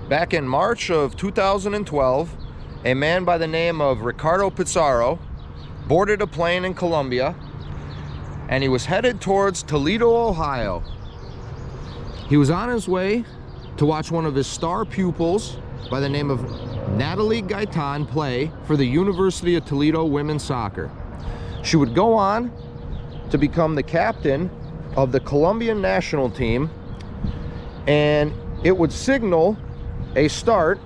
Back in March of 2012, a man by the name of Ricardo Pizarro boarded a plane in Colombia, and he was headed towards Toledo, Ohio. He was on his way to watch one of his star pupils by the name of Natalie Gaitan play for the University of Toledo Women's Soccer. She would go on to become the captain of the Colombian national team, and it would signal a start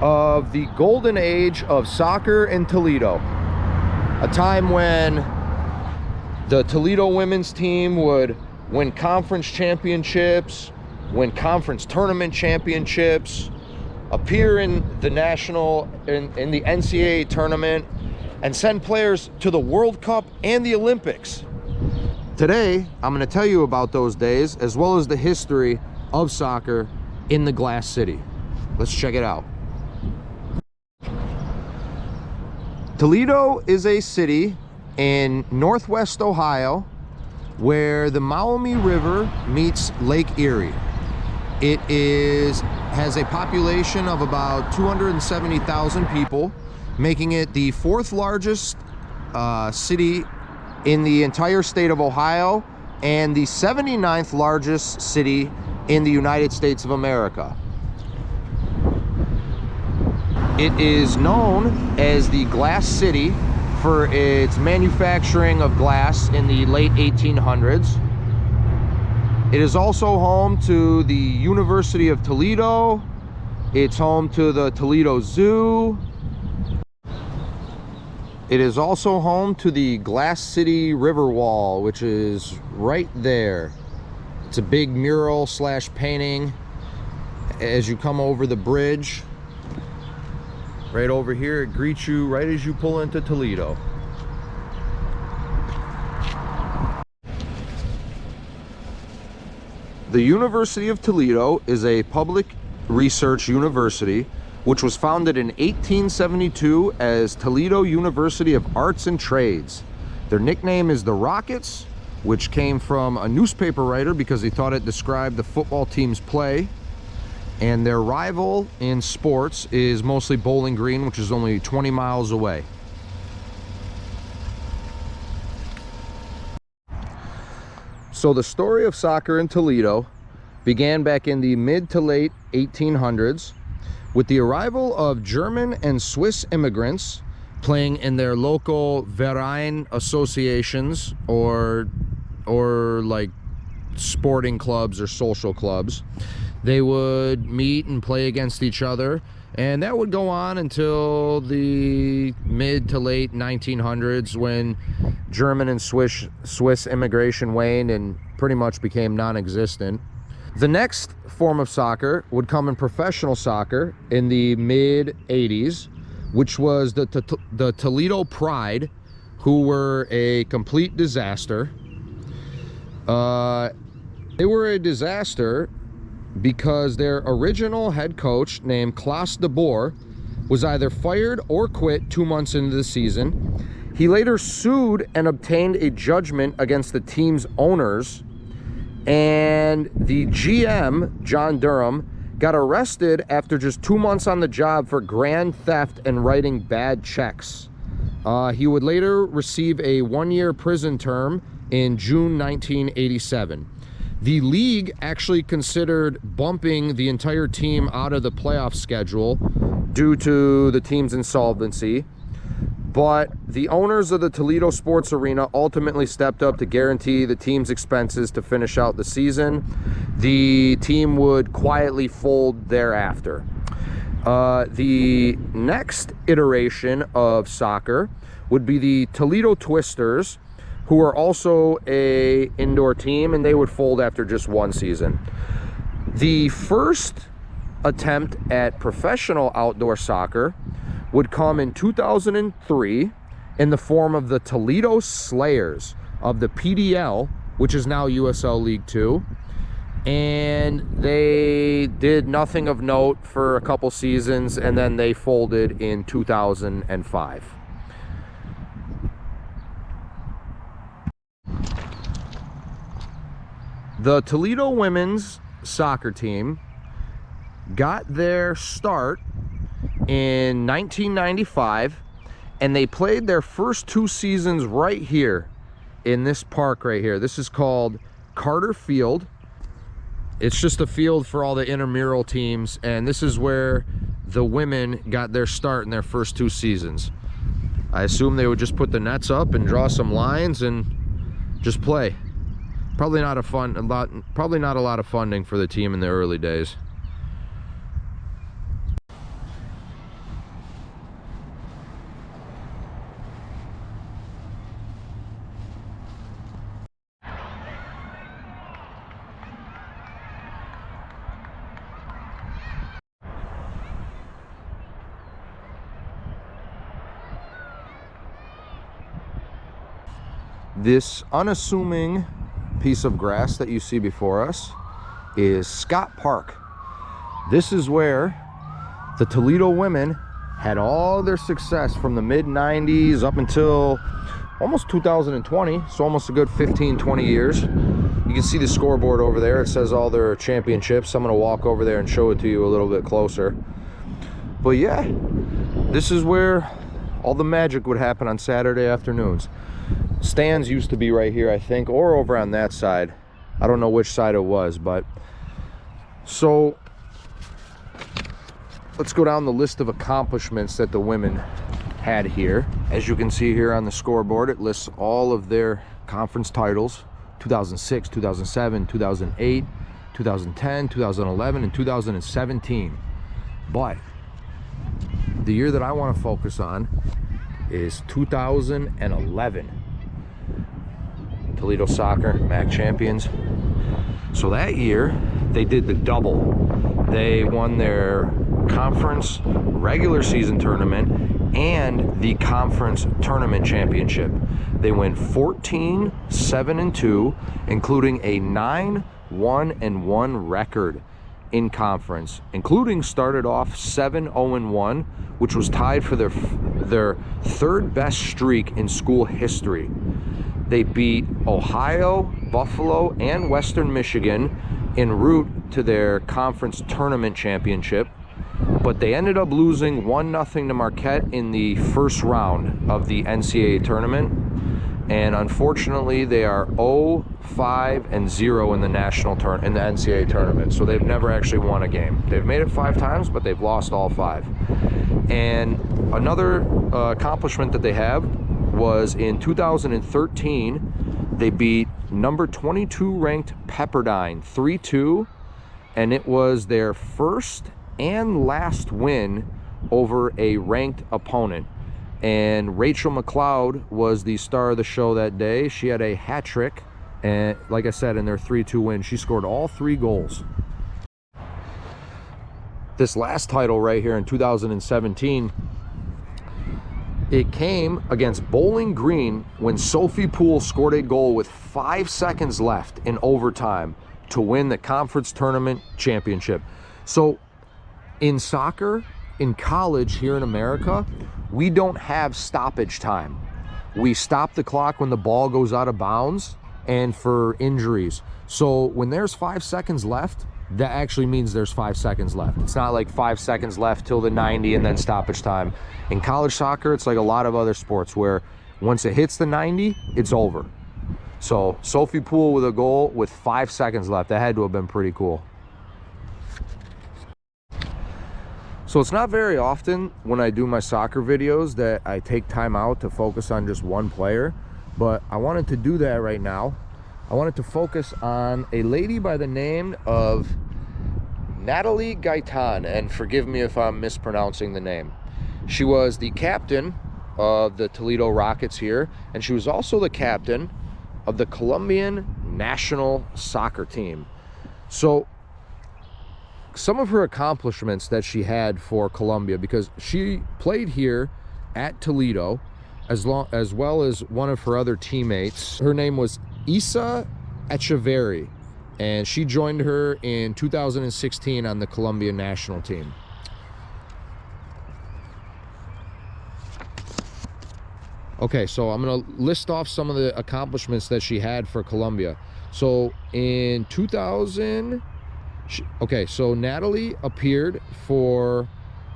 of the golden age of soccer in Toledo, a time when the Toledo women's team would win conference championships, win conference tournament championships, appear in the national, in the NCAA tournament, and send players to the World Cup and the Olympics. Today, I'm going to tell you about those days, as well as the history of soccer in the Glass City. Let's check it out. Toledo is a city in northwest Ohio where the Maumee River meets Lake Erie. It has a population of about 270,000 people, making it the fourth largest city in the entire state of Ohio and the 79th largest city in the United States of America. It is known as the Glass City for its manufacturing of glass in the late 1800s. It is also home to the University of Toledo. It's home to the Toledo Zoo. It is also home to the Glass City Riverwall, which is right there. It's a big mural slash painting as you come over the bridge. Right over here, it greets you right as you pull into Toledo. The University of Toledo is a public research university which was founded in 1872 as Toledo University of Arts and Trades. Their nickname is the Rockets, which came from a newspaper writer because he thought it described the football team's play. And their rival in sports is mostly Bowling Green, which is only 20 miles away. So the story of soccer in Toledo began back in the mid to late 1800s with the arrival of German and Swiss immigrants playing in their local Verein associations or like sporting clubs or social clubs. They would meet and play against each other, and that would go on until the mid to late 1900s when German and Swiss immigration waned and pretty much became non-existent. The next form of soccer would come in professional soccer in the mid 80s, which was the Toledo Pride, who were a complete disaster. They were a disaster because their original head coach, named Klaus de Boer, was either fired or quit 2 months into the season. He later sued and obtained a judgment against the team's owners, and the GM, John Durham, got arrested after just 2 months on the job for grand theft and writing bad checks. He would later receive a 1-year prison term in June 1987. The league actually considered bumping the entire team out of the playoff schedule due to the team's insolvency, but the owners of the Toledo Sports Arena ultimately stepped up to guarantee the team's expenses to finish out the season. The team would quietly fold thereafter. The next iteration of soccer would be the Toledo Twisters, who are also an indoor team, and they would fold after just 1 season. The first attempt at professional outdoor soccer would come in 2003 in the form of the Toledo Slayers of the PDL, which is now USL League 2. And they did nothing of note for a couple seasons, and then they folded in 2005. The Toledo women's soccer team got their start in 1995, and they played their first 2 seasons right here in this park right here. This is called Carter Field. It's just a field for all the intramural teams, and this is where the women got their start in their first 2 seasons. I assume they would just put the nets up and draw some lines and just play. Probably not a lot of funding for the team in the early days. This unassuming piece of grass that you see before us is Scott Park. This is where the Toledo women had all their success from the mid-90s up until almost 2020, so almost a good 15-20 years. You can see the scoreboard over there. It says all their championships. I'm going to walk over there and show it to you a little bit closer. But yeah, this is where all the magic would happen on Saturday afternoons. Stands used to be right here, I think, or over on that side. I don't know which side it was, but so let's go down the list of accomplishments that the women had here. As you can see here on the scoreboard, it lists all of their conference titles: 2006, 2007, 2008, 2010, 2011, and 2017. But the year that I want to focus on is 2011. Toledo Soccer MAC champions. So that year they did the double. They won their conference regular season tournament and the conference tournament championship. They went 14-7-2, including a 9-1-1 record in conference, including started off 7-0-1, which was tied for their third best streak in school history. They beat Ohio, Buffalo, and Western Michigan en route to their conference tournament championship, but they ended up losing 1-0 to Marquette in the first round of the NCAA tournament, and unfortunately they are 0-5-0 in the in the NCAA tournament. So they've never actually won a game. They've made it 5 times, but they've lost all 5. And another accomplishment that they have was in 2013, they beat number 22 ranked Pepperdine 3-2, and it was their first and last win over a ranked opponent. And Rachel McLeod was the star of the show that day. She had a hat trick, and like I said, in their 3-2 win, she scored all 3 goals. This last title right here in 2017, it came against Bowling Green when Sophie Poole scored a goal with 5 seconds left in overtime to win the conference tournament championship. So in soccer, in college here in America, we don't have stoppage time. We stop the clock when the ball goes out of bounds and for injuries. So when there's 5 seconds left, that actually means there's 5 seconds left. It's not like 5 seconds left till the 90 and then stoppage time. In college soccer, it's like a lot of other sports where once it hits the 90, it's over. So Sophie Poole with a goal with 5 seconds left. That had to have been pretty cool. So it's not very often when I do my soccer videos that I take time out to focus on just one player, but I wanted to do that right now. I wanted to focus on a lady by the name of Natalie Gaitan, and forgive me if I'm mispronouncing the name. She was the captain of the Toledo Rockets here, and she was also the captain of the Colombian national soccer team. So some of her accomplishments that she had for Colombia, because she played here at Toledo as well as one of her other teammates. Her name was Isa Echeverry, and she joined her in 2016 on the Colombian national team. Okay, so I'm gonna list off some of the accomplishments that she had for Colombia. So in 2000, Okay, so Natalie appeared for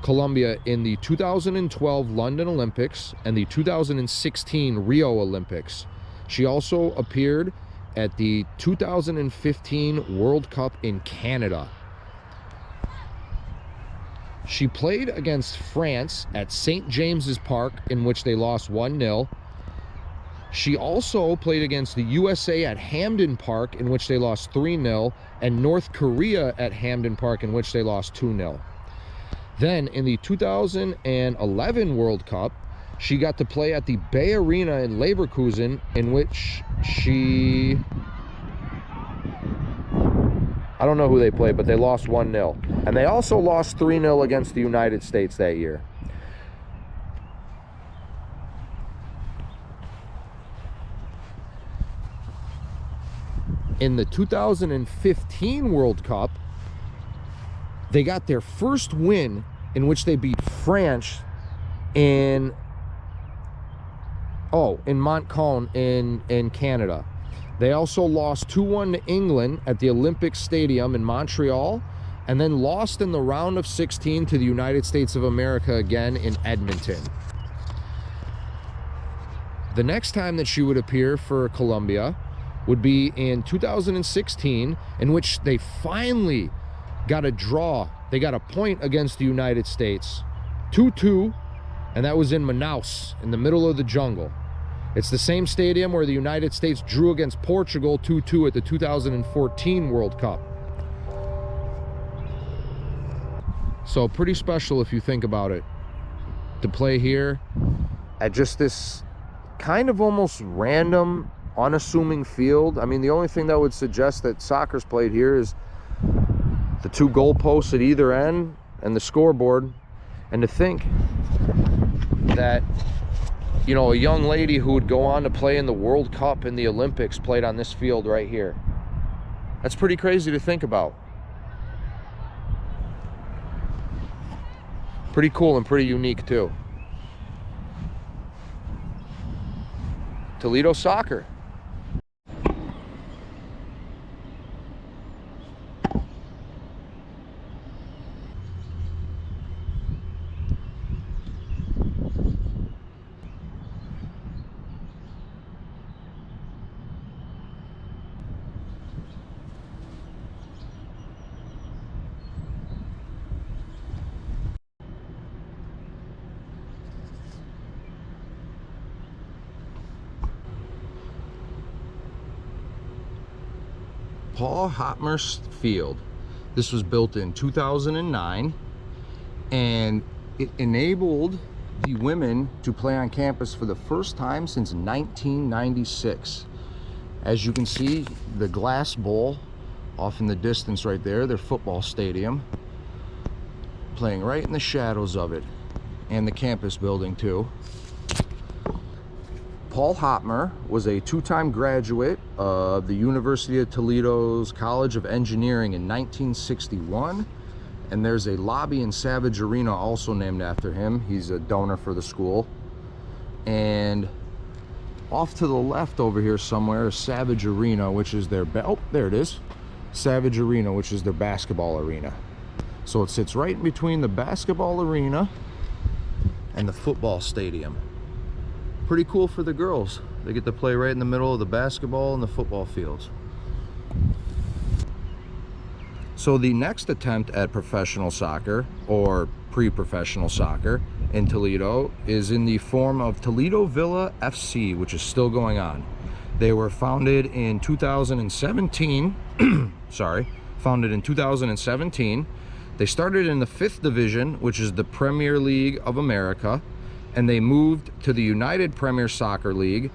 Colombia in the 2012 London Olympics and the 2016 Rio Olympics. She also appeared at the 2015 World Cup in Canada. She played against France at St. James's Park, in which they lost 1-0. She also played against the USA at Hampden Park, in which they lost 3-0, and North Korea at Hampden Park, in which they lost 2-0. Then in the 2011 World Cup, she got to play at the Bay Arena in Leverkusen, in which she... I don't know who they played, but they lost 1-0. And they also lost 3-0 against the United States that year. In the 2015 World Cup, they got their first win, in which they beat France in Montcalm in Canada. They also lost 2-1 to England at the Olympic Stadium in Montreal, and then lost in the round of 16 to the United States of America again in Edmonton. The next time that she would appear for Colombia would be in 2016, in which they finally got a draw. They got a point against the United States, 2-2, and that was in Manaus, in the middle of the jungle. It's the same stadium where the United States drew against Portugal 2-2 at the 2014 World Cup. So pretty special if you think about it, to play here at just this kind of almost random, unassuming field. I mean, the only thing that would suggest that soccer's played here is the 2 goalposts at either end and the scoreboard. And to think that, you know, a young lady who would go on to play in the World Cup and the Olympics played on this field right here. That's pretty crazy to think about. Pretty cool and pretty unique too. Toledo soccer. Paul Hopmer Field. This was built in 2009, and it enabled the women to play on campus for the first time since 1996. As you can see, the glass bowl off in the distance right there, their football stadium, playing right in the shadows of it, and the campus building too. Paul Hopmer was a 2-time graduate of the University of Toledo's College of Engineering in 1961, and there's a lobby in Savage Arena also named after him. He's a donor for the school. And off to the left over here somewhere is Savage Arena, which is their there it is, Savage Arena, which is their basketball arena. So it sits right in between the basketball arena and the football stadium. Pretty cool for the girls. They get to play right in the middle of the basketball and the football fields. So the next attempt at professional soccer, or pre-professional soccer, in Toledo is in the form of Toledo Villa FC, which is still going on. They were founded in 2017. Founded in 2017. They started in the 5th division, which is the Premier League of America, and they moved to the United Premier Soccer League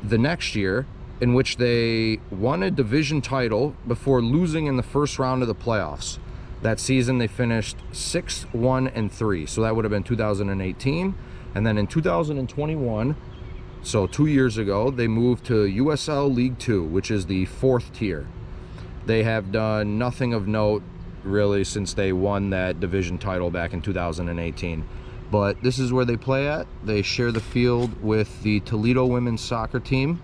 the next year, in which they won a division title before losing in the first round of the playoffs. That season they finished 6-1-3, so that would have been 2018. And then in 2021, so 2 years ago, they moved to USL League 2, which is the 4th tier. They have done nothing of note really since they won that division title back in 2018. But this is where they play at. They share the field with the Toledo women's soccer team.